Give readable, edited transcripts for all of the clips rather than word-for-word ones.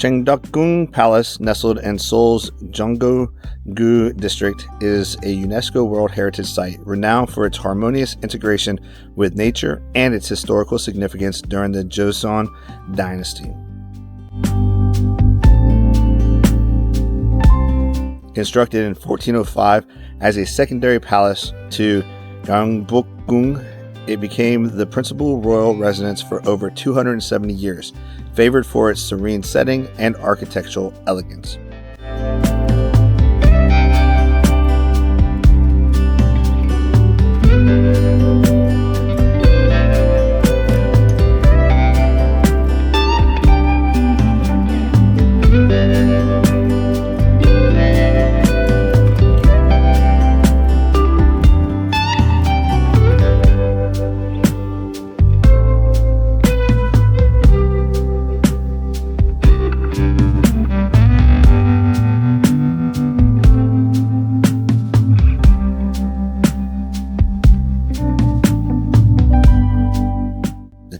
Changdeokgung Palace, nestled in Seoul's Changdeokgung district, is a UNESCO World Heritage Site renowned for its harmonious integration with nature and its historical significance during the Joseon dynasty. Constructed in 1405 as a secondary palace to Changdeokgung, it became the principal royal residence for over 270 years, favored for its serene setting and architectural elegance.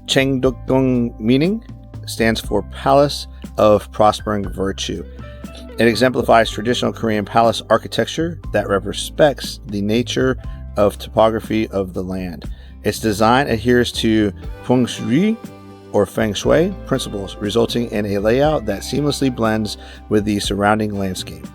Changdeokgung meaning stands for Palace of Prospering Virtue. It exemplifies traditional Korean palace architecture that respects the nature of topography of the land. Its design adheres to feng shui or feng shui principles, resulting in a layout that seamlessly blends with the surrounding landscape.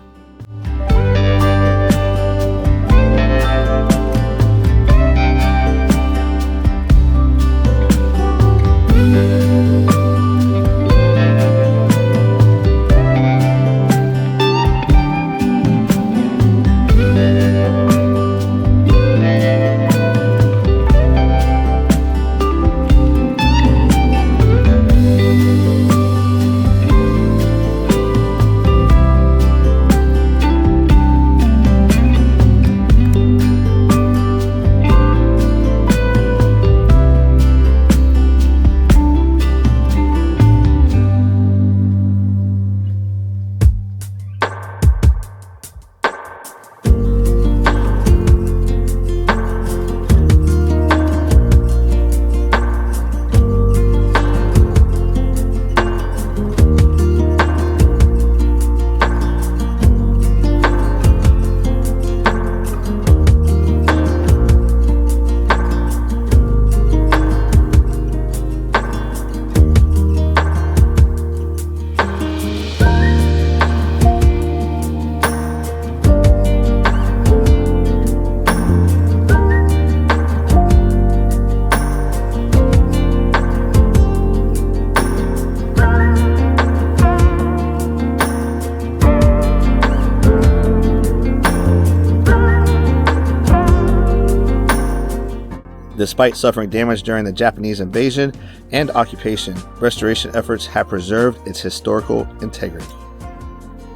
Despite suffering damage during the Japanese invasion and occupation, restoration efforts have preserved its historical integrity.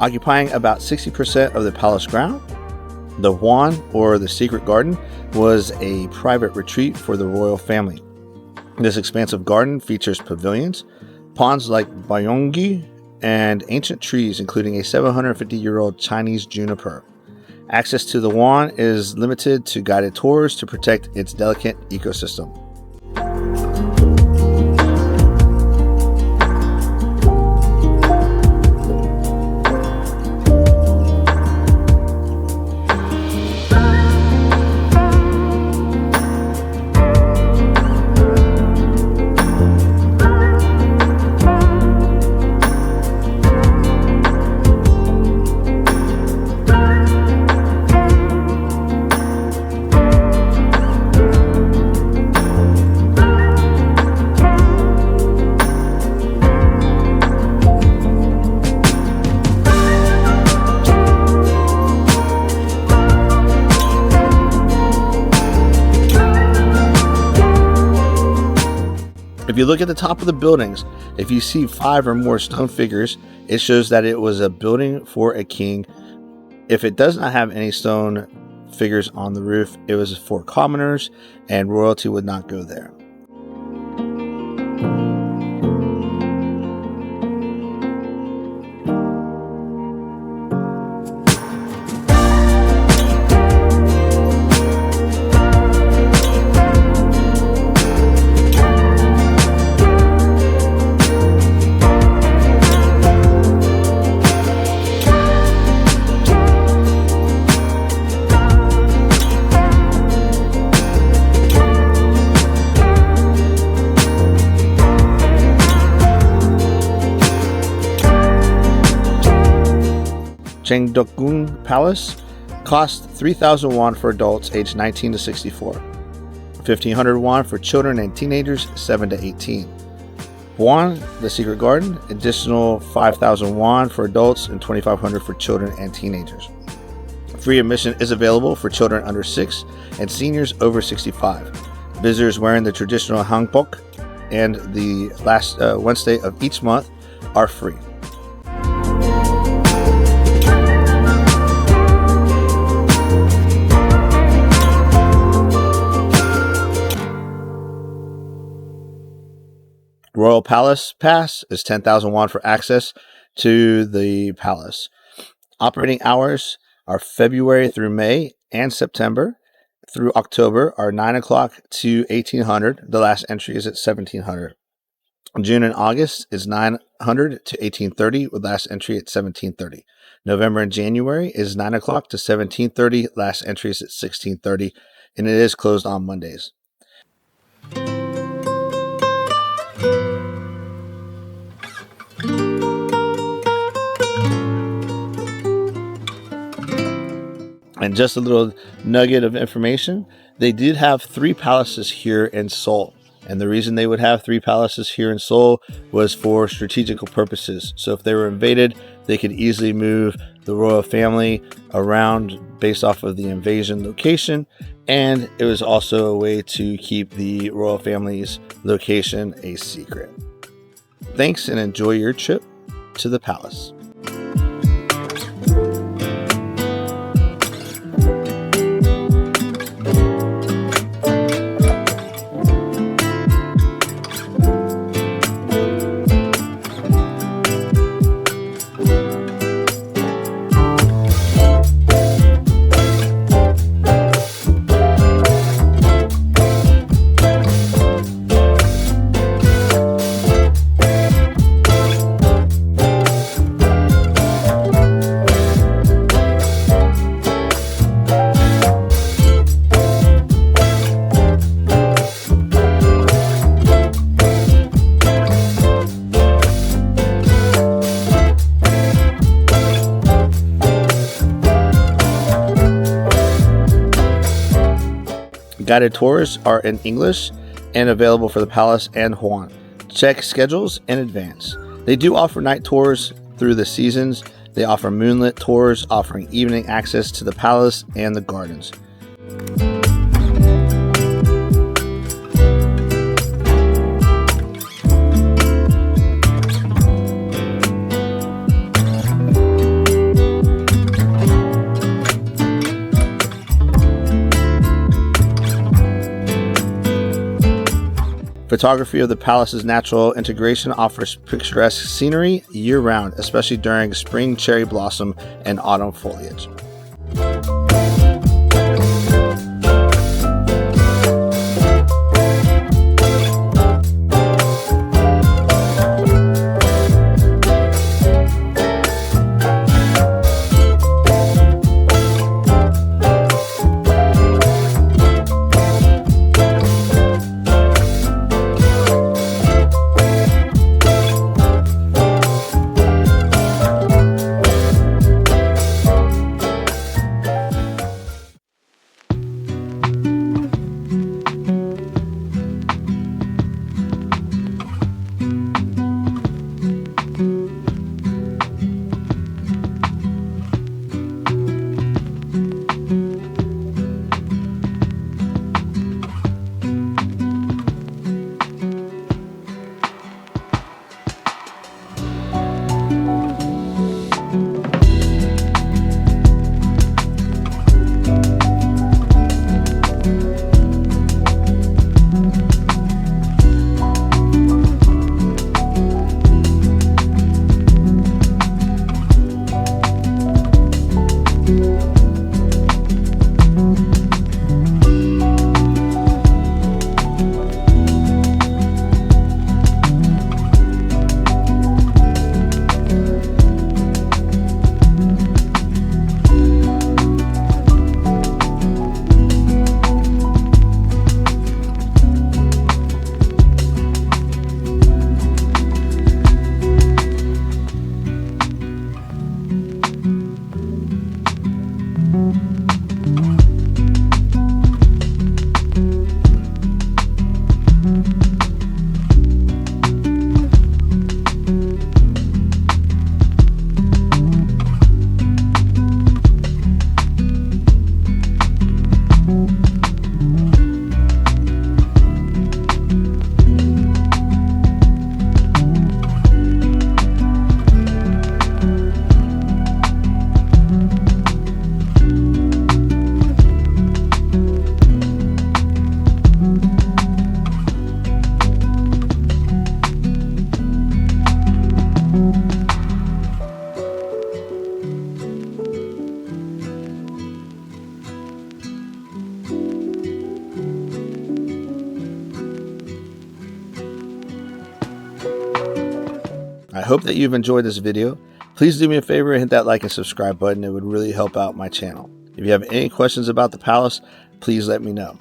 Occupying about 60% of the palace ground, the Hwan, or the Secret Garden, was a private retreat for the royal family. This expansive garden features pavilions, ponds like Bayongi, and ancient trees, including a 750-year-old Chinese juniper. Access to the Hwan is limited to guided tours to protect its delicate ecosystem. If you look at the top of the buildings, if you see 5 or more stone figures, it shows that it was a building for a king. If it does not have any stone figures on the roof, it was for commoners, and royalty would not go there. Changdeokgung Palace costs 3,000 won for adults aged 19 to 64, 1,500 won for children and teenagers 7 to 18. Won, the Secret Garden, additional 5,000 won for adults and 2,500 for children and teenagers. Free admission is available for children under 6 and seniors over 65. Visitors wearing the traditional hanbok and the last Wednesday of each month are free. Royal Palace Pass is 10,000 won for access to the palace. Operating hours are February through May and September. Through October are 9 o'clock to 1800. The last entry is at 1700. June and August is 900 to 1830 with last entry at 1730. November and January is 9 o'clock to 1730. Last entry is at 1630, and it is closed on Mondays. And just a little nugget of information, they did have 3 palaces here in Seoul. And the reason they would have 3 palaces here in Seoul was for strategical purposes. So if they were invaded, they could easily move the royal family around based off of the invasion location. And it was also a way to keep the royal family's location a secret. Thanks and enjoy your trip to the palace. Guided tours are in English and available for the palace and Hwon. Check schedules in advance. They do offer night tours through the seasons. They offer moonlit tours offering evening access to the palace and the gardens. Photography of the palace's natural integration offers picturesque scenery year-round, especially during spring cherry blossom and autumn foliage. hope that you've enjoyed this video. Please do me a favor and hit that like and subscribe button. It would really help out my channel. If you have any questions about the palace, please let me know.